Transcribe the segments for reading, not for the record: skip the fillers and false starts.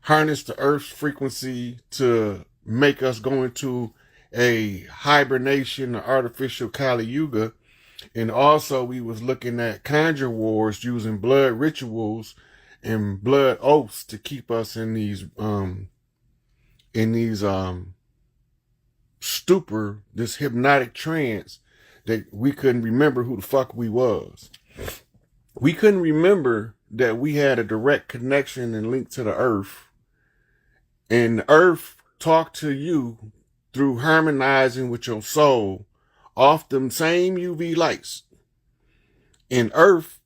harness the Earth's frequency to make us go into a hibernation, or artificial Kali Yuga. And also we was looking at conjure wars using blood rituals and blood oaths to keep us in these stupor, this hypnotic trance that we couldn't remember who the fuck we was. We couldn't remember that we had a direct connection and link to the earth. And the earth talked to you through harmonizing with your soul off them same UV lights. And earth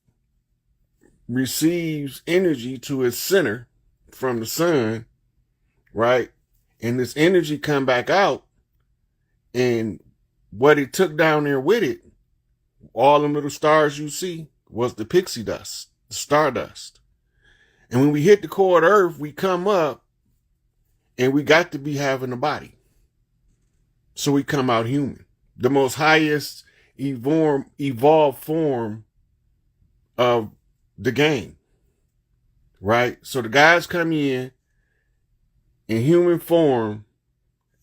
receives energy to its center from the sun, right? And this energy come back out, and what it took down there with it, all them little stars you see, was the pixie dust, the stardust. And when we hit the core of the earth, we come up, and we got to be having a body. So we come out human. The most highest evolved form of the game, right? So the guys come in human form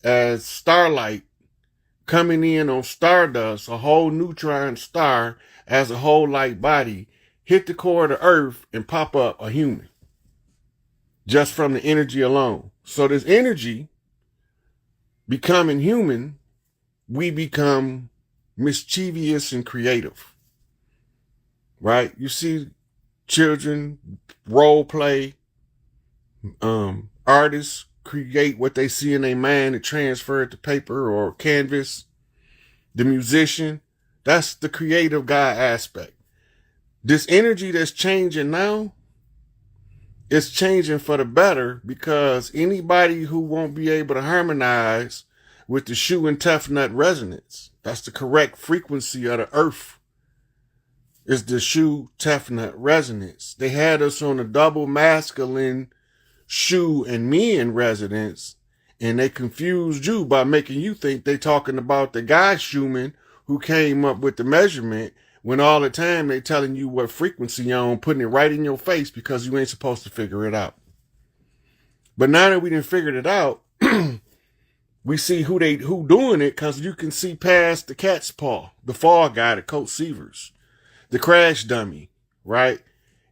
as starlight, coming in on stardust, a whole neutron star as a whole light body, hit the core of the earth and pop up a human just from the energy alone. So this energy becoming human, we become mischievous and creative, right? You see children role play, artists create what they see in their mind and transfer it to paper or canvas. The musician, that's the creative guy aspect. This energy that's changing now, it's changing for the better, because anybody who won't be able to harmonize with the Shu and Tef Nut resonance, that's the correct frequency of the earth, is the Shu Tef Nut resonance. They had us on a double masculine Shu and men resonance, and they confused you by making you think they talking about the guy Schumann who came up with the measurement, when all the time they telling you what frequency you're on, putting it right in your face because you ain't supposed to figure it out. But now that we done figured it out, we see who doing it, because you can see past the cat's paw, the fall guy, the Coat Seavers, the crash dummy, right?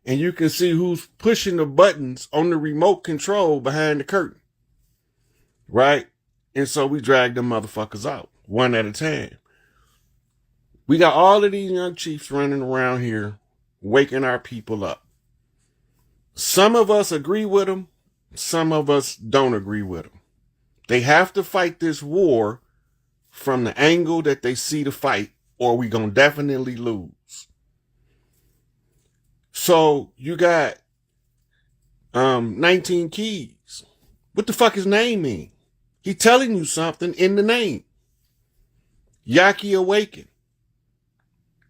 And you can see who's pushing the buttons on the remote control behind the curtain, right? And so we drag them motherfuckers out one at a time. We got all of these young chiefs running around here, waking our people up. Some of us agree with them. Some of us don't agree with them. They have to fight this war from the angle that they see the fight, or we gonna definitely lose. So you got 19 Keys. What the fuck his name mean? He telling you something in the name. Yaki Awaken.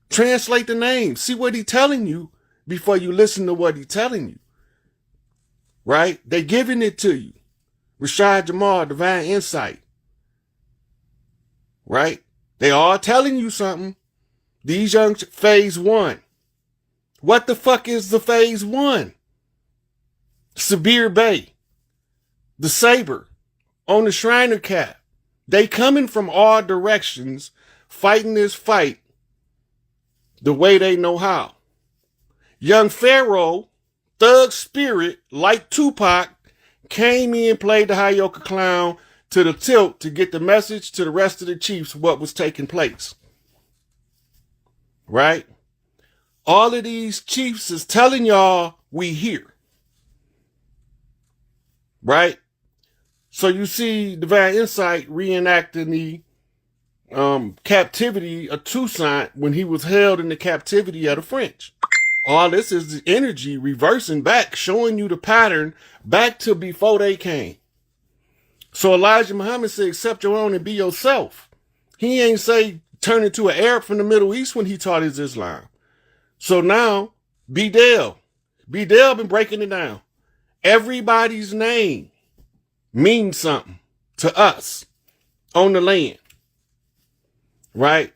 Translate the name. See what he telling you before you listen to what he telling you. Right? They giving it to you. Rashad Jamal, Divine Insight. Right? They all telling you something. These young phase 1. What the fuck is the phase 1? Sabir Bay. The Saber. On the Shriner cap. They coming from all directions, fighting this fight the way they know how. Young Pharaoh, Thug Spirit, like Tupac, came in, played the Hayoka Clown to the tilt to get the message to the rest of the chiefs what was taking place. Right? All of these chiefs is telling y'all we here. Right? So you see Divine Insight reenacting the captivity of Toussaint when he was held in the captivity of the French. All this is the energy reversing back, showing you the pattern back to before they came. So Elijah Muhammad said, accept your own and be yourself. He ain't say turn into an Arab from the Middle East when he taught his Islam. So now, Bedell been breaking it down. Everybody's name means something to us on the land. Right?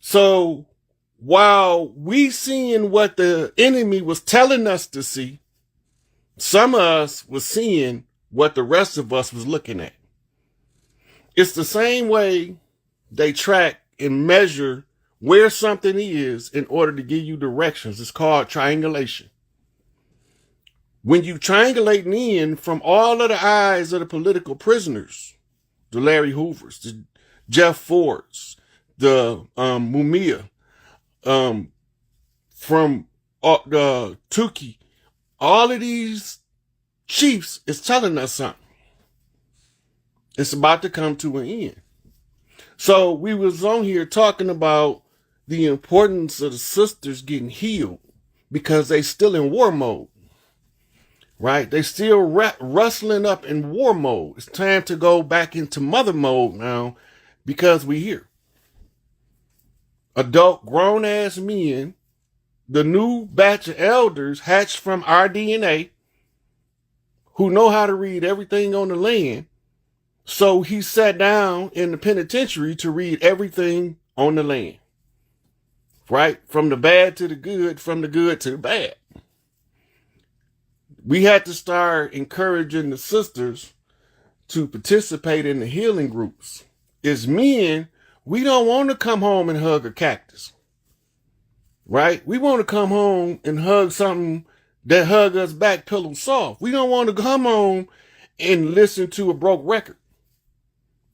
So while we seeing what the enemy was telling us to see, Some of us was seeing what the rest of us was looking at. It's the same way they track and measure where something is in order to give you directions. It's called triangulation. When you triangulate in from all of the eyes of the political prisoners, the Larry Hoovers, the Jeff Fords, the Mumia, from the Tukey, all of these chiefs is telling us something. It's about to come to an end. So we was on here talking about the importance of the sisters getting healed because they still in war mode. Right? They still rustling up in war mode. It's time to go back into mother mode now because we here. Adult grown ass men, the new batch of elders hatched from our DNA who know how to read everything on the land. So he sat down in the penitentiary to read everything on the land. Right? From the bad to the good, from the good to the bad. We had to start encouraging the sisters to participate in the healing groups. As men, we don't want to come home and hug a cactus. Right? We want to come home and hug something that hug us back pillow soft. We don't want to come home and listen to a broke record.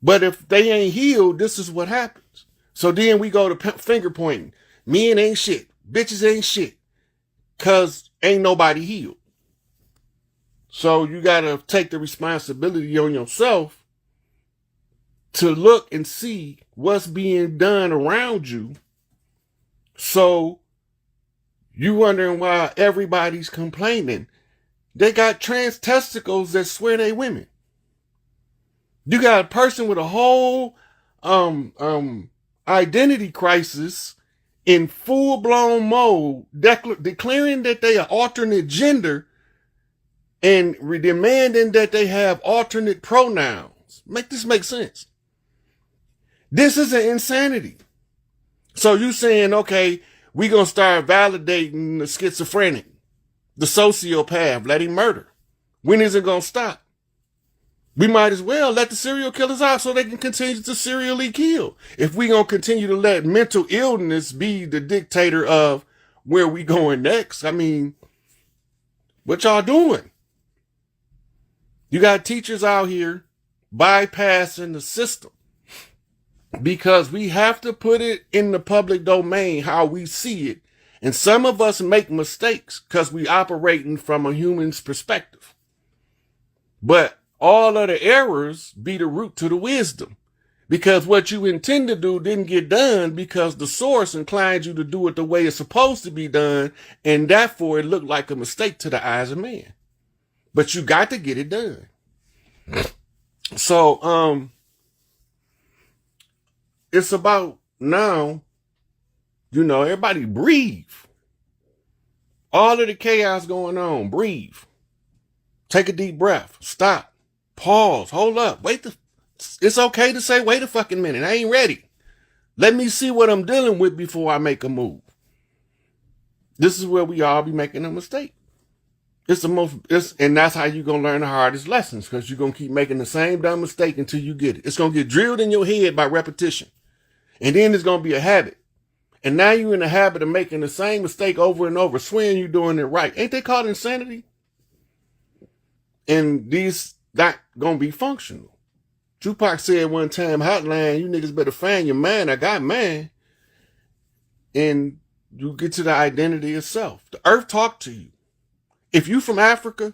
But if they ain't healed, this is what happens. So then we go to finger pointing. Men ain't shit. Bitches ain't shit. Cause ain't nobody healed. So you got to take the responsibility on yourself to look and see what's being done around you. So you wondering why everybody's complaining. They got trans testicles that swear they women. You got a person with a whole identity crisis in full-blown mode, declaring that they are alternate gender and demanding that they have alternate pronouns. Make this make sense. This is an insanity. So you saying, okay, we gonna start validating the schizophrenic, the sociopath, let him murder. When is it gonna stop? We might as well let the serial killers out so they can continue to serially kill. If we gonna continue to let mental illness be the dictator of where we going next, I mean, what y'all doing? You got teachers out here bypassing the system because we have to put it in the public domain how we see it. And some of us make mistakes because we operating from a human's perspective. But all of the errors be the root to the wisdom because what you intend to do didn't get done because the source inclined you to do it the way it's supposed to be done. And therefore it looked like a mistake to the eyes of man. But you got to get it done. So, it's about now, everybody breathe. All of the chaos going on, breathe. Take a deep breath. Stop. Pause. Hold up. It's okay to say, wait a fucking minute. I ain't ready. Let me see what I'm dealing with before I make a move. This is where we all be making a mistake. And that's how you're going to learn the hardest lessons because you're going to keep making the same dumb mistake until you get it. It's going to get drilled in your head by repetition. And then it's going to be a habit. And now you're in the habit of making the same mistake over and over, swearing you're doing it right. Ain't they called insanity? And these not going to be functional. Tupac said one time, hotline, you niggas better find your man. I got mine. And you get to the identity itself. The earth talk to you. If you from Africa,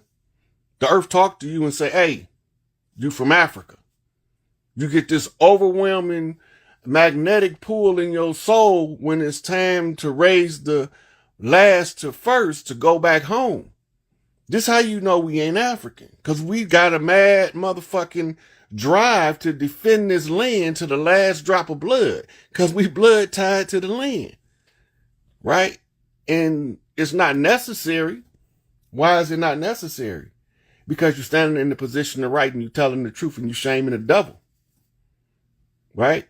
the earth talk to you and say, hey, you from Africa. You get this overwhelming magnetic pull in your soul when it's time to raise the last to first to go back home. This how you know we ain't African. Because we got a mad motherfucking drive to defend this land to the last drop of blood. Because we blood tied to the land. Right? And it's not necessary. Why is it not necessary? Because you're standing in the position of right and you're telling the truth and you're shaming the devil. Right?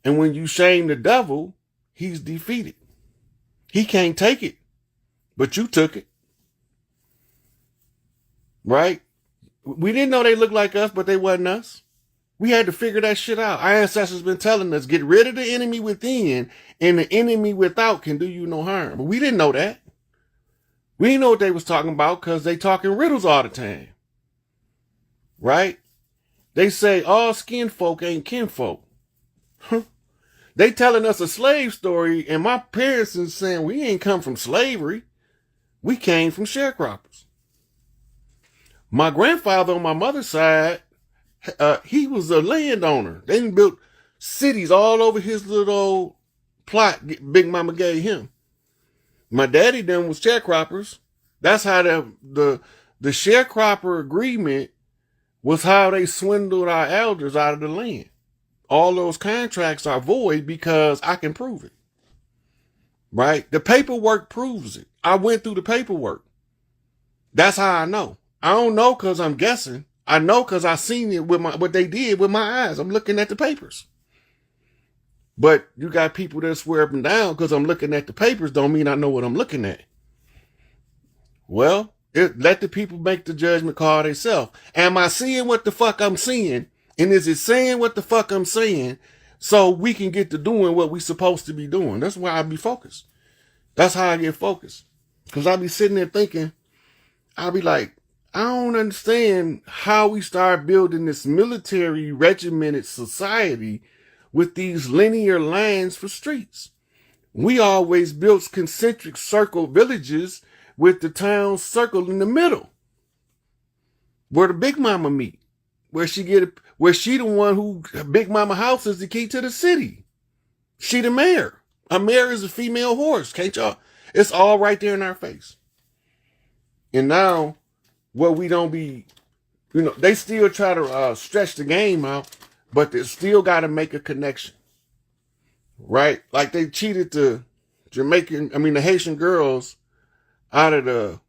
And when you shame the devil, he's defeated. He can't take it, but you took it. right? We didn't know they looked like us, but they wasn't us. We had to figure that shit out. Our ancestors been telling us, get rid of the enemy within, and the enemy without can do you no harm. But we didn't know that. We didn't know what they was talking about because they talking riddles all the time. Right? They say all skin folk ain't kinfolk. They telling us a slave story, and my parents is saying we ain't come from slavery. We came from sharecroppers. My grandfather on my mother's side, he was a landowner. They done built cities all over his little old plot Big Mama gave him. My daddy then was sharecroppers. That's how the sharecropper agreement was how they swindled our elders out of the land. All those contracts are void because I can prove it. Right? The paperwork proves it. I went through the paperwork. That's how I know. I don't know because I'm guessing. I know because I seen it with what they did with my eyes. I'm looking at the papers. But you got people that swear up and down because I'm looking at the papers don't mean I know what I'm looking at. Well, let the people make the judgment call themselves. Am I seeing what the fuck I'm seeing? And is it saying what the fuck I'm saying so we can get to doing what we supposed to be doing? That's why I be focused. That's how I get focused. Because I be sitting there thinking, I'll be like, I don't understand how we start building this military regimented society with these linear lines for streets. We always built concentric circle villages with the town circle in the middle, where the Big Mama meet, where she the one who Big Mama house is the key to the city. She the mayor. A mayor is a female horse. Can't y'all? It's all right there in our face. And now, what we don't be, they still try to stretch the game out, but they still got to make a connection, right? Like they cheated the Haitian girls out of the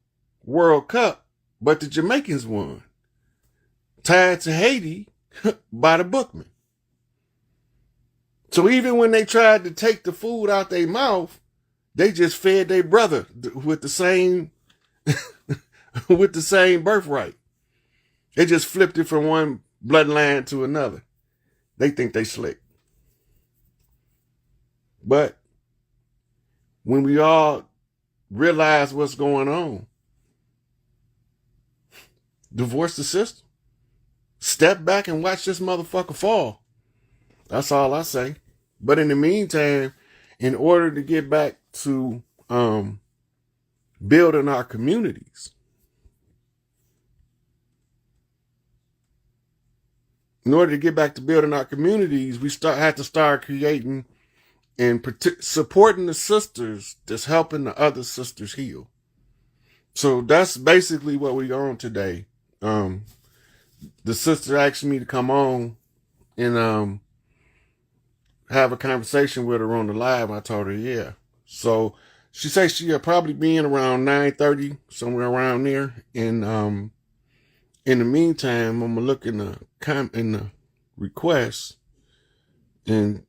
World Cup, but the Jamaicans won. Tied to Haiti by the bookman. So even when they tried to take the food out their mouth, they just fed their brother with the same with the same birthright. They just flipped it from one bloodline to another. They think they slick. But when we all realize what's going on, divorce the system. Step back and watch this motherfucker fall. That's all I say. But in the meantime, in order to get back to building our communities, we had to start creating and supporting the sisters that's helping the other sisters heal. So that's basically what we're on today. The sister asked me to come on and have a conversation with her on the live. I told her, yeah. So she says she'll probably be in around 9:30, somewhere around there. And in the meantime, I'm gonna look in the requests and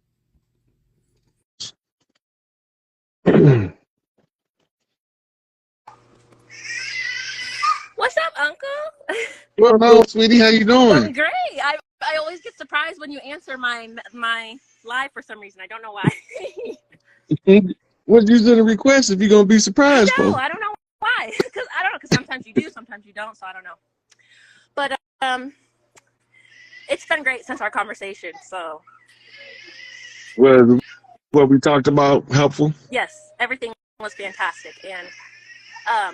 What's up, Uncle? Well, no, sweetie, how you doing? I'm great. I always get surprised when you answer my live for some reason. I don't know why. What's using the request if you're gonna be surprised? I don't know why. Because sometimes you do, sometimes you don't. So I don't know. But it's been great since our conversation. So. Was what we talked about helpful? Yes, everything was fantastic, and I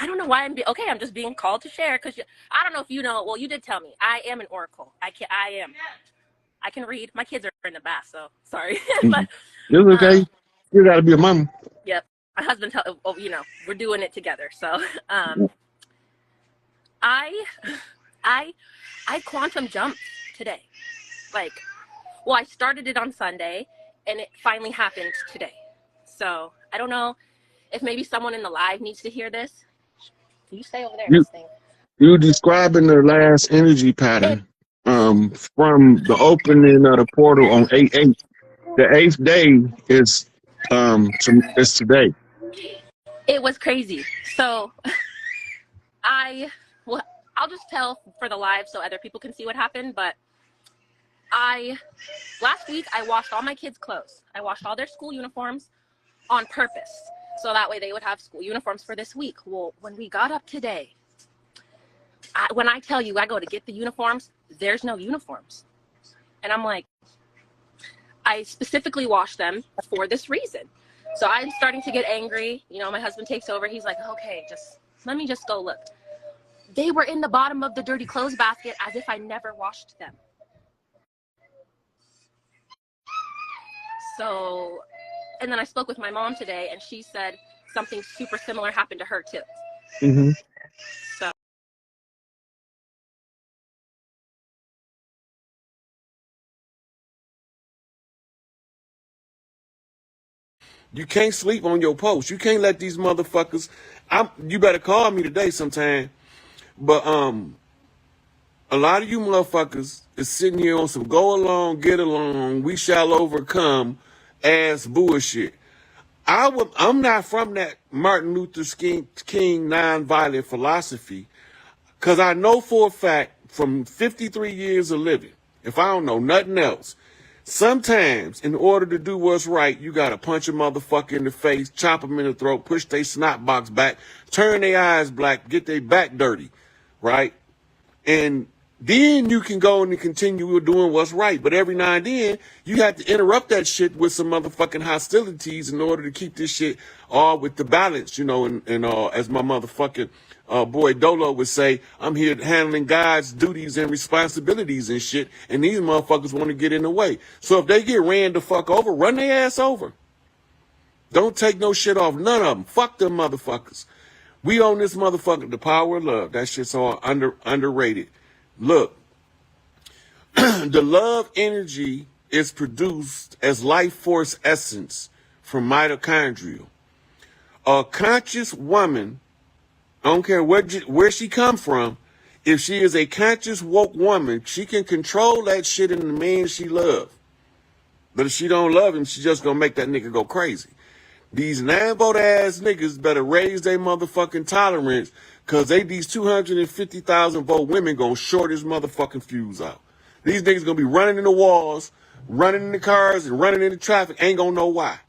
don't know why I'm just being called to share because I don't know if you know. Well, you did tell me I am an oracle. I can read. My kids are in the bath, so sorry. But it's okay. You gotta be a mama. Yep. My husband we're doing it together. So I quantum jumped today. I started it on Sunday and it finally happened today. So I don't know if maybe someone in the live needs to hear this. Can you stay over there? You describing the last energy pattern from the opening of the portal on 8/8. The 8th day is today. It was crazy. So well, I'll just tell for the live so other people can see what happened, but last week I washed all my kids' clothes. I washed all their school uniforms on purpose, so that way they would have school uniforms for this week. Well, when we got up today, when I tell you I go to get the uniforms, there's no uniforms. And I'm like, I specifically washed them for this reason. So I'm starting to get angry. You know, my husband takes over. He's like, okay, let me just go look. They were in the bottom of the dirty clothes basket as if I never washed them. So, and then I spoke with my mom today, and she said something super similar happened to her too. Mm-hmm. So. You can't sleep on your post. You can't let these motherfuckers. You better call me today sometime. But a lot of you motherfuckers is sitting here on some go along, get along, we shall overcome ass bullshit. I'm not from that Martin Luther King nonviolent philosophy, because I know for a fact from 53 years of living, if I don't know nothing else, sometimes in order to do what's right, you got to punch a motherfucker in the face, chop them in the throat, push their snot box back, turn their eyes black, get their back dirty, right? And then you can go and continue doing what's right. But every now and then, you have to interrupt that shit with some motherfucking hostilities in order to keep this shit all with the balance, you know, and as my motherfucking boy Dolo would say, I'm here handling God's duties and responsibilities and shit, and these motherfuckers want to get in the way. So if they get ran the fuck over, run their ass over. Don't take no shit off none of them. Fuck them motherfuckers. We own this motherfucker, the power of love. That shit's all underrated. Look, the love energy is produced as life force essence from mitochondria. A conscious woman, I don't care where she come from, if she is a conscious woke woman, she can control that shit in the man she love. But if she don't love him, she just gonna make that nigga go crazy. These 9-volt ass niggas better raise their motherfucking tolerance, because these 250,000 volt women gonna short his motherfucking fuse out. These niggas gonna be running in the walls, running in the cars, and running into traffic, ain't gonna know why.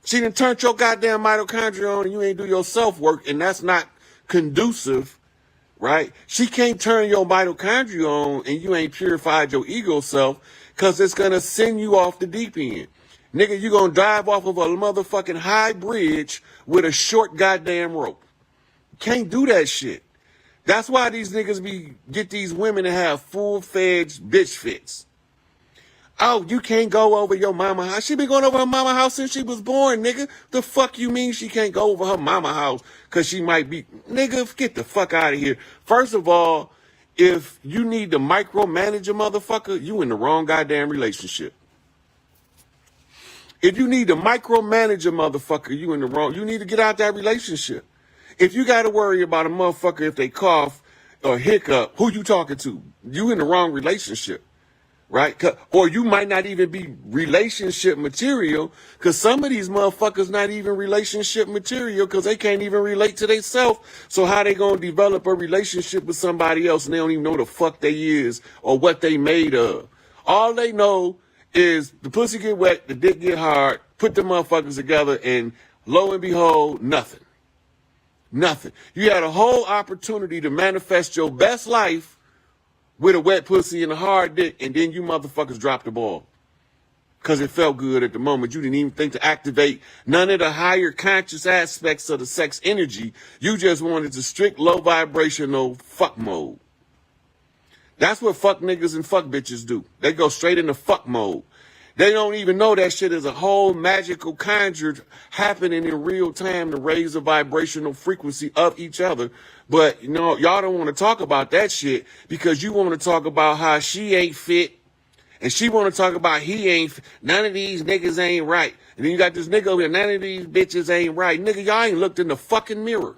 She done turned your goddamn mitochondria on and you ain't do your self-work, and that's not conducive, right? She can't turn your mitochondria on and you ain't purified your ego self, because it's gonna send you off the deep end. Nigga, you gonna drive off of a motherfucking high bridge with a short goddamn rope. Can't do that shit. That's why these niggas get these women to have full-fledged bitch fits. Oh, you can't go over your mama house. She been going over her mama house since she was born, nigga. The fuck you mean she can't go over her mama house because she might be... Nigga, get the fuck out of here. First of all, if you need to micromanage a motherfucker, you in the wrong goddamn relationship. If you need to micromanage a motherfucker, you in the wrong... You need to get out that relationship. If you got to worry about a motherfucker if they cough or hiccup, who you talking to? You in the wrong relationship, right? Or you might not even be relationship material, because some of these motherfuckers not even relationship material because they can't even relate to themselves. So how they going to develop a relationship with somebody else and they don't even know the fuck they is or what they made of? All they know is the pussy get wet, the dick get hard, put the motherfuckers together, and lo and behold, nothing. Nothing. You had a whole opportunity to manifest your best life with a wet pussy and a hard dick, and then you motherfuckers dropped the ball. Because it felt good at the moment. You didn't even think to activate none of the higher conscious aspects of the sex energy. You just wanted to strict low vibrational fuck mode. That's what fuck niggas and fuck bitches do. They go straight into fuck mode. They don't even know that shit is a whole magical conjure happening in real time to raise the vibrational frequency of each other. But, you know, y'all don't want to talk about that shit because you want to talk about how she ain't fit and she want to talk about he ain't fit. None of these niggas ain't right. And then you got this nigga over here, none of these bitches ain't right. Nigga, y'all ain't looked in the fucking mirror.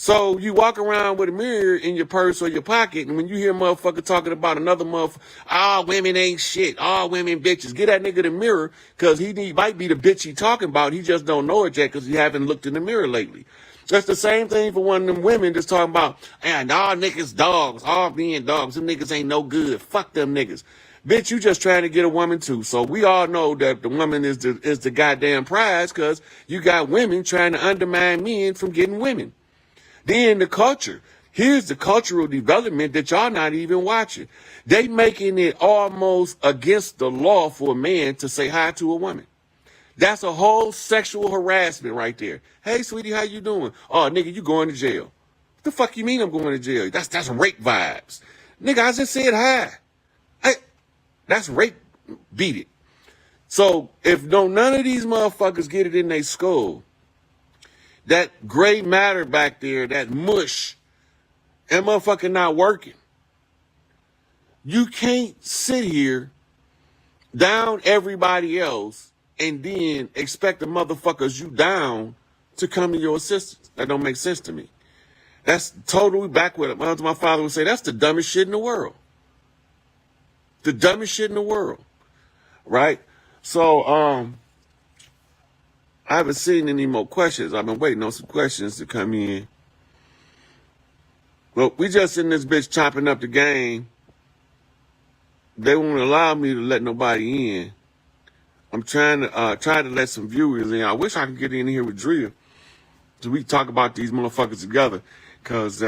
So you walk around with a mirror in your purse or your pocket, and when you hear a motherfucker talking about another motherfucker, all women ain't shit, all women bitches, get that nigga the mirror, because he might be the bitch he talking about. He just don't know it yet because he haven't looked in the mirror lately. That's the same thing for one of them women that's talking about, and all niggas dogs, all being dogs. Them niggas ain't no good. Fuck them niggas. Bitch, you just trying to get a woman too. So we all know that the woman is the goddamn prize, because you got women trying to undermine men from getting women. Then the culture. Here's the cultural development that y'all not even watching. They making it almost against the law for a man to say hi to a woman. That's a whole sexual harassment right there. Hey, sweetie, how you doing? Oh, nigga, you going to jail. What the fuck you mean I'm going to jail? That's rape vibes. Nigga, I just said hi. That's rape. Beat it. So if none of these motherfuckers get it in their skull, that gray matter back there, that mush, that motherfucker not working. You can't sit here down everybody else and then expect the motherfuckers you down to come to your assistance. That don't make sense to me. That's totally backward. My father would say, that's the dumbest shit in the world. The dumbest shit in the world. Right? So, I haven't seen any more questions. I've been waiting on some questions to come in. Well, we just in this bitch chopping up the game. They won't allow me to let nobody in. I'm trying to let some viewers in. I wish I could get in here with Drea so we can talk about these motherfuckers together, because